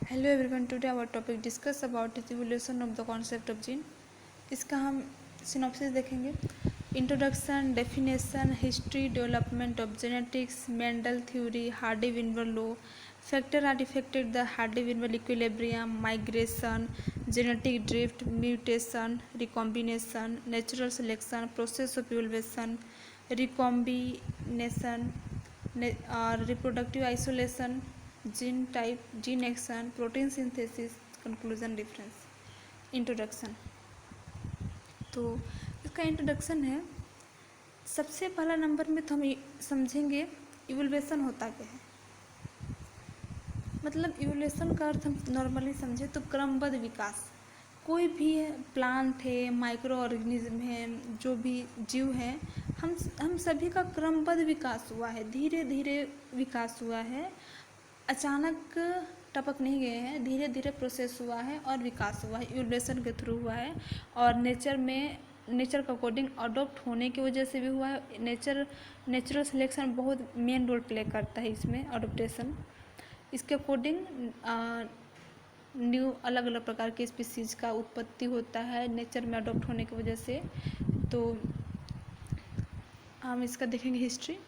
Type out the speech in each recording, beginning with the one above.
Hello everyone, today our topic discuss about the evolution of the concept of gene. इसका हम synopsis देखेंगे। Introduction, definition, history, development of genetics, Mendel theory, Hardy Weinberg law, factor are defected the Hardy Weinberg equilibrium, migration, genetic drift, mutation, recombination, natural selection, process of evolution, recombination और reproductive isolation, gene type, gene action, protein synthesis, conclusion, difference. Introduction. तो इसका introduction है, सबसे पहला number में तो हम समझेंगे इवोल्यूशन होता क्या है। मतलब इवोल्यूशन का अर्थ हम नॉर्मली समझे तो क्रमबद्ध विकास। कोई भी प्लांट है, माइक्रो ऑर्गेनिज्म है, जो भी जीव है, हम सभी का क्रमबद्ध विकास हुआ है, धीरे धीरे विकास हुआ है, अचानक टपक नहीं गए हैं, धीरे धीरे प्रोसेस हुआ है और विकास हुआ है, इवोल्यूशन के थ्रू हुआ है। और नेचर के अकॉर्डिंग अडॉप्ट होने की वजह से भी हुआ है। नेचुरल सिलेक्शन बहुत मेन रोल प्ले करता है इसमें, अडोप्टेशन। इसके अकॉर्डिंग न्यू अलग अलग प्रकार के स्पीसीज का उत्पत्ति होता है नेचर में अडॉप्ट होने की वजह से। तो हम इसका देखेंगे हिस्ट्री,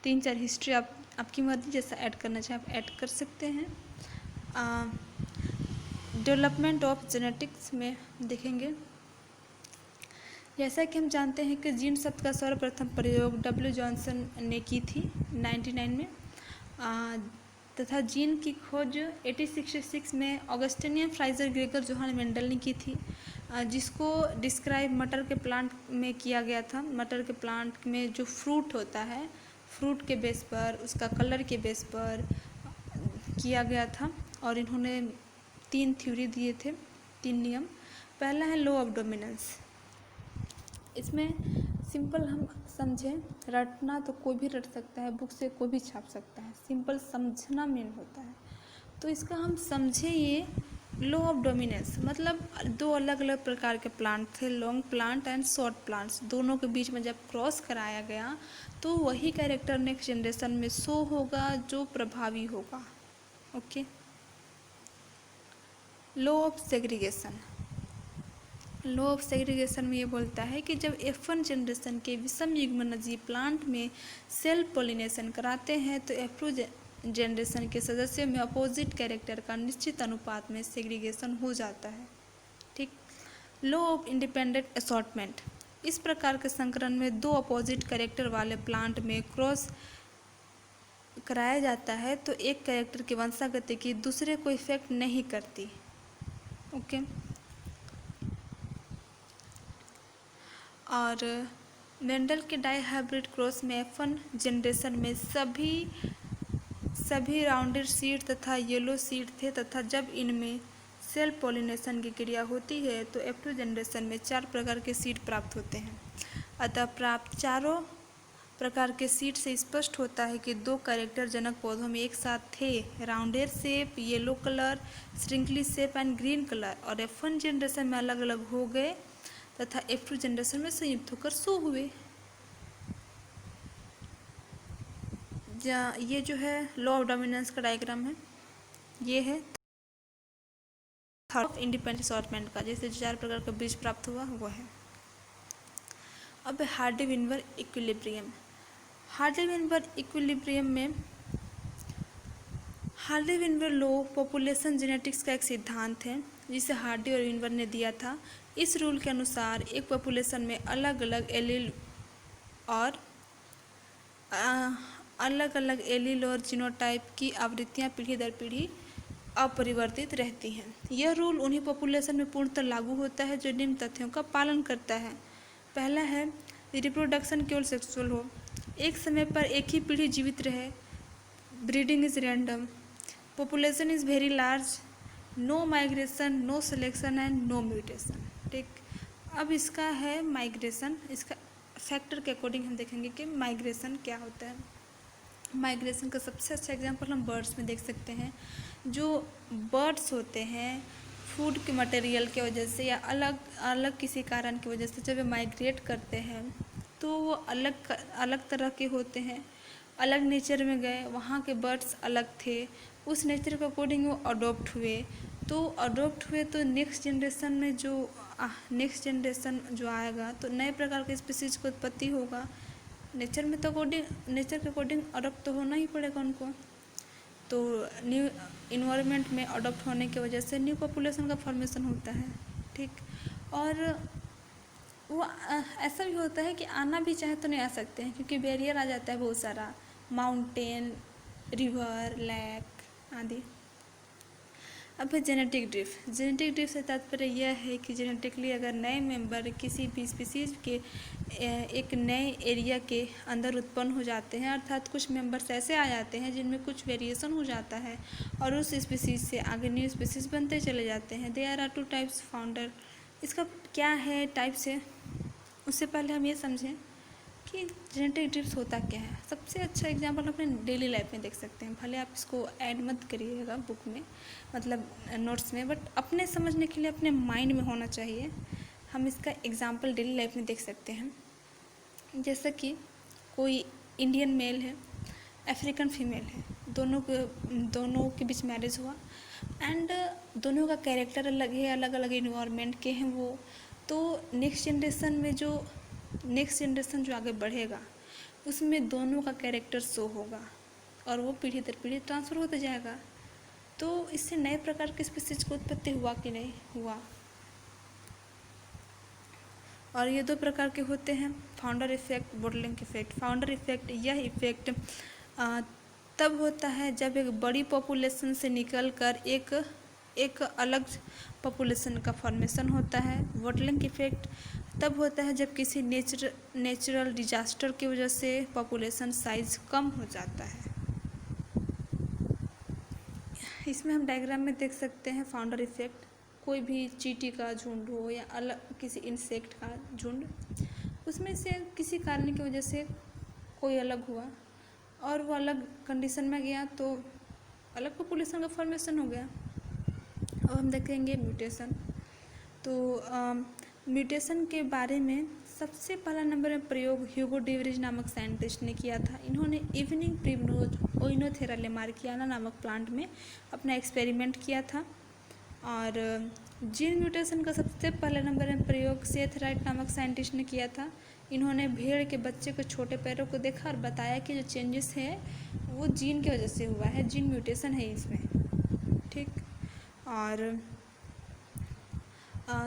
3-4 हिस्ट्री आपकी मर्जी, जैसा ऐड करना चाहे आप ऐड कर सकते हैं। डेवलपमेंट ऑफ जेनेटिक्स में देखेंगे, जैसा कि हम जानते हैं कि जीन शब्द का सर्वप्रथम प्रयोग डब्ल्यू जॉनसन ने की थी 1999 में, तथा जीन की खोज 1866 में ऑगस्टिनियन फ्राइजर ग्रेगर जोहान मेंडल ने की थी, जिसको डिस्क्राइब मटर के प्लांट में किया गया था। मटर के प्लांट में जो फ्रूट होता है, फ्रूट के बेस पर, उसका कलर के बेस पर किया गया था। और इन्होंने 3 थ्योरी दिए थे, 3 नियम। पहला है लॉ ऑफ डोमिनेंस। इसमें सिंपल हम समझें, रटना तो कोई भी रट सकता है, बुक से कोई भी छाप सकता है, सिंपल समझना मेन होता है। तो इसका हम समझें, ये लॉ ऑफ डोमिनेंस मतलब 2 अलग अलग प्रकार के प्लांट थे, long plant and short plants. दोनों के बीच में जब क्रॉस कराया गया तो वही कैरेक्टर नेक्स्ट जनरेशन में शो होगा जो प्रभावी होगा। Okay. Law of segregation. Law of segregation में ये बोलता है कि जब F1 जनरेशन के विषम युग्मनजीव प्लांट में सेल्फ पॉलिनेशन कराते हैं तो F2 जनरेशन के सदस्यों में अपोजिट कैरेक्टर का निश्चित अनुपात में सेग्रीगेशन हो जाता है। ठीक। Law of independent assortment. इस प्रकार के संकरण में 2 अपोजिट कैरेक्टर वाले प्लांट में क्रॉस कराया जाता है तो एक कैरेक्टर की वंशागति की दूसरे को इफेक्ट नहीं करती। ओके। और मेंडल के डाई हाइब्रिड क्रॉस में F1 जनरेशन में सभी राउंडेड सीड तथा येलो सीड थे, तथा जब इनमें सेल्फ पॉलिनेशन की क्रिया होती है तो F2 जनरेशन में 4 प्रकार के सीड प्राप्त होते हैं। अतः प्राप्त चारों प्रकार के सीड से स्पष्ट होता है कि 2 कैरेक्टर जनक पौधों में एक साथ थे, rounded shape, yellow colour, shrinkly shape and green colour, और F1 जनरेशन में अलग अलग हो गए तथा F2 जनरेशन में संयुक्त होकर शो हुए। ये जो है लॉ ऑफ डोमिनेंस का डायग्राम है, ये है थर्ड ऑफ इंडिपेंडेंट असॉर्टमेंट का, जैसे 4 प्रकार का बीज प्राप्त हुआ वो है। अब हार्डी-विनबर इक्विलिब्रियम। हार्डी-विनबर इक्विलिब्रियम में हार्डी-विनबर लॉ पॉपुलेशन जेनेटिक्स का एक सिद्धांत है जिसे हार्डी और विनबर ने दिया था। इस रूल के अनुसार एक पॉपुलेशन में अलग अलग एलील और जीनोटाइप की आवृत्तियां पीढ़ी दर पीढ़ी अपरिवर्तित रहती हैं। यह रूल उन्हीं पॉपुलेशन में पूर्णतः लागू होता है जो निम्न तथ्यों का पालन करता है। पहला है, रिप्रोडक्शन केवल सेक्सुअल हो, एक समय पर एक ही पीढ़ी जीवित रहे, breeding is random, population is very large, no migration, no selection and no mutation. ठीक। अब इसका है माइग्रेशन। इसका फैक्टर के अकॉर्डिंग हम देखेंगे कि माइग्रेशन क्या होता है। माइग्रेशन का सबसे अच्छा एग्जांपल हम बर्ड्स में देख सकते हैं। जो बर्ड्स होते हैं, फूड के मटेरियल की वजह से या अलग किसी कारण की वजह से जब वे माइग्रेट करते हैं तो वो अलग तरह के होते हैं, अलग नेचर में गए, वहाँ के बर्ड्स अलग थे, उस नेचर के अकॉर्डिंग वो अडोप्ट हुए। तो नेक्स्ट जनरेशन में जो आएगा तो नए प्रकार के स्पीसीज की उत्पत्ति होगा। नेचर के अकॉर्डिंग अडोप्ट तो होना ही पड़ेगा उनको। तो न्यू इन्वायरमेंट में अडोप्ट होने की वजह से न्यू पॉपुलेशन का फॉर्मेशन होता है। ठीक, और वो ऐसा भी होता है कि आना भी चाहे तो नहीं आ सकते हैं, क्योंकि बैरियर आ जाता है बहुत सारा, माउंटेन, रिवर, लेक आदि। अब है जेनेटिक ड्रिफ्ट से तात्पर्य यह है कि जेनेटिकली अगर नए मेंबर किसी भी स्पीसीज के एक नए एरिया के अंदर उत्पन्न हो जाते हैं, अर्थात कुछ मेंबर्स ऐसे आ जाते हैं जिनमें कुछ वेरिएशन हो जाता है और उस स्पीसीज से आगे न्यू स्पीसीज बनते चले जाते हैं। There are 2 types founder. इसका क्या है टाइप्स है, उससे पहले हम ये समझें कि जेनेटिक ड्रिफ्ट होता क्या है। सबसे अच्छा एग्जांपल अपने डेली लाइफ में देख सकते हैं, भले आप इसको ऐड मत करिएगा बुक में, मतलब नोट्स में, बट अपने समझने के लिए अपने माइंड में होना चाहिए। हम इसका एग्जांपल डेली लाइफ में देख सकते हैं। जैसा कि कोई इंडियन मेल है, अफ्रीकन फीमेल है, दोनों के बीच मैरिज हुआ एंड दोनों का कैरेक्टर अलग है, अलग अलग इन्वायरमेंट के हैं वो। तो नेक्स्ट जनरेशन जो आगे बढ़ेगा उसमें दोनों का कैरेक्टर शो होगा और वो पीढ़ी दर पीढ़ी ट्रांसफ़र होता जाएगा। तो इससे नए प्रकार के स्पीसीज की उत्पत्ति हुआ कि नहीं हुआ। और ये 2 प्रकार के होते हैं, founder effect, bottleneck effect. Founder effect, यह इफेक्ट तब होता है जब एक बड़ी पॉपुलेशन से निकलकर एक अलग पॉपुलेशन का फॉर्मेशन होता है। बोटलिंक इफेक्ट तब होता है जब किसी नेचुरल डिजास्टर की वजह से पॉपुलेशन साइज कम हो जाता है। इसमें हम डायग्राम में देख सकते हैं फाउंडर इफेक्ट। कोई भी चींटी का झुंड हो या अलग किसी इंसेक्ट का झुंड, उसमें से किसी कारण की वजह से कोई अलग हुआ और वो अलग कंडीशन में गया तो अलग पॉपुलेशन का फॉर्मेशन हो गया। अब हम देखेंगे म्यूटेशन। तो म्यूटेशन के बारे में सबसे पहला नंबर में प्रयोग ह्यूगो डिवरीज नामक साइंटिस्ट ने किया था। इन्होंने इवनिंग प्रिमरोज ओइनोथेरा लेमार्कियाना नामक प्लांट में अपना एक्सपेरिमेंट किया था। और जीन म्यूटेशन का सबसे पहले नंबर में प्रयोग सेथ राइट नामक साइंटिस्ट ने किया था। इन्होंने भेड़ के बच्चे के छोटे पैरों को देखा और बताया कि जो चेंजेस है वो जीन की वजह से हुआ है, जीन म्यूटेशन है इसमें। ठीक, और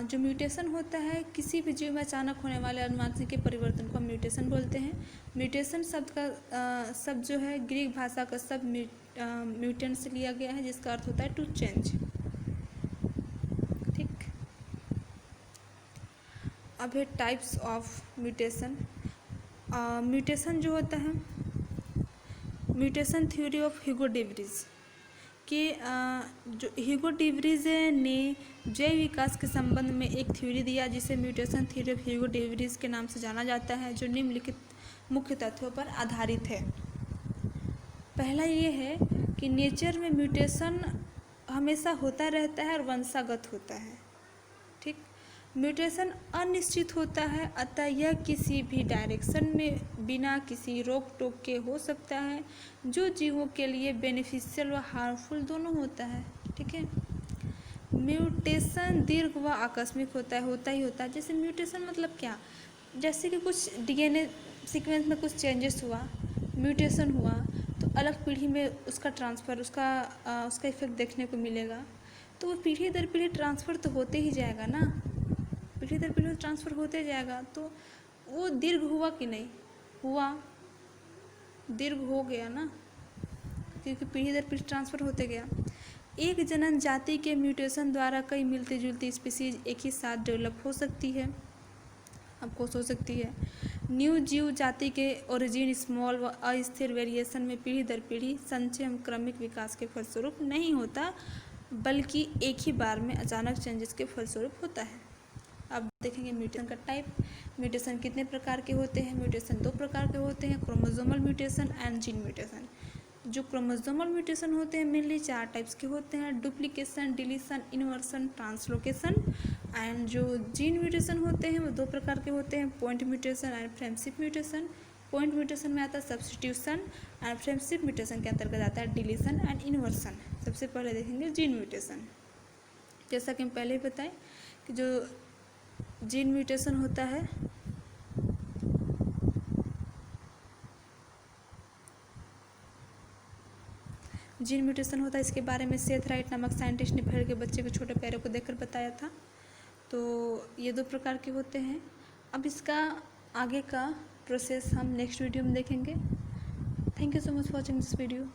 जो म्यूटेशन होता है किसी भी जीव में अचानक होने वाले अनुवांशिक परिवर्तन को म्यूटेशन बोलते हैं। म्यूटेशन शब्द जो है ग्रीक भाषा का शब्द म्यूटेंट से लिया गया है, जिसका अर्थ होता है टू चेंज। ठीक, अब है टाइप्स ऑफ म्यूटेशन। म्यूटेशन जो होता है, mutation theory of Hugo de Vries कि जो ह्यूगो डिवरीज ने जैव विकास के संबंध में एक थ्योरी दिया जिसे mutation theory of Hugo de Vries के नाम से जाना जाता है, जो निम्नलिखित मुख्य तथ्यों पर आधारित है। पहला ये है कि नेचर में म्यूटेशन हमेशा होता रहता है और वंशागत होता है। ठीक, म्यूटेशन अनिश्चित होता है, अतः यह किसी भी डायरेक्शन में बिना किसी रोक टोक के हो सकता है, जो जीवों के लिए बेनिफिशियल व हार्मफुल दोनों होता है। ठीक है, म्यूटेशन दीर्घ व आकस्मिक होता ही होता है। जैसे म्यूटेशन मतलब क्या, जैसे कि कुछ डीएनए सीक्वेंस में कुछ चेंजेस हुआ, म्यूटेशन हुआ, तो अलग पीढ़ी में उसका ट्रांसफ़र, उसका इफेक्ट देखने को मिलेगा। तो वो पीढ़ी दर पीढ़ी ट्रांसफ़र तो होते ही जाएगा ना, पीढ़ी दर पीढ़ी ट्रांसफ़र होते जाएगा। तो वो दीर्घ हुआ कि नहीं हुआ, दीर्घ हो गया ना, क्योंकि पीढ़ी दर पीढ़ी ट्रांसफ़र होते गया। एक जनन जाति के म्यूटेशन द्वारा कई मिलती जुलती स्पीसीज एक ही साथ डेवलप हो सकती है, अफकोर्स हो सकती है। न्यू जीव जाति के ओरिजिन स्मॉल व अस्थिर वेरिएशन में पीढ़ी दर पीढ़ी संचय एवं क्रमिक विकास के फलस्वरूप नहीं होता, बल्कि एक ही बार में अचानक चेंजेस के फलस्वरूप होता है। अब देखेंगे म्यूटेशन का टाइप। म्यूटेशन कितने प्रकार के होते हैं? म्यूटेशन 2 प्रकार के होते हैं, chromosomal mutation and gene mutation. जो क्रोमोसोमल म्यूटेशन होते हैं मेनली 4 टाइप्स के होते हैं, duplication, deletion, inversion, translocation. And जो जीन म्यूटेशन होते हैं वो 2 प्रकार के होते हैं, point mutation and friendship mutation. Point mutation में आता है सब्स्टिट्यूशन, एंड फ्रेमशिप म्यूटेशन के अंतर्गत आता है डिलीशन एंड इन्वर्सन। सबसे पहले देखेंगे जीन म्यूटेशन। जैसा कि हम पहले ही बताएं कि जो जीन म्यूटेशन होता है जीन म्यूटेशन होता है, इसके बारे में सेथ राइट नामक साइंटिस्ट ने भेड़ के बच्चे के छोटे पैरों को देखकर बताया था। तो ये 2 प्रकार के होते हैं। अब इसका आगे का प्रोसेस हम नेक्स्ट वीडियो में देखेंगे। Thank you so much for watching this video.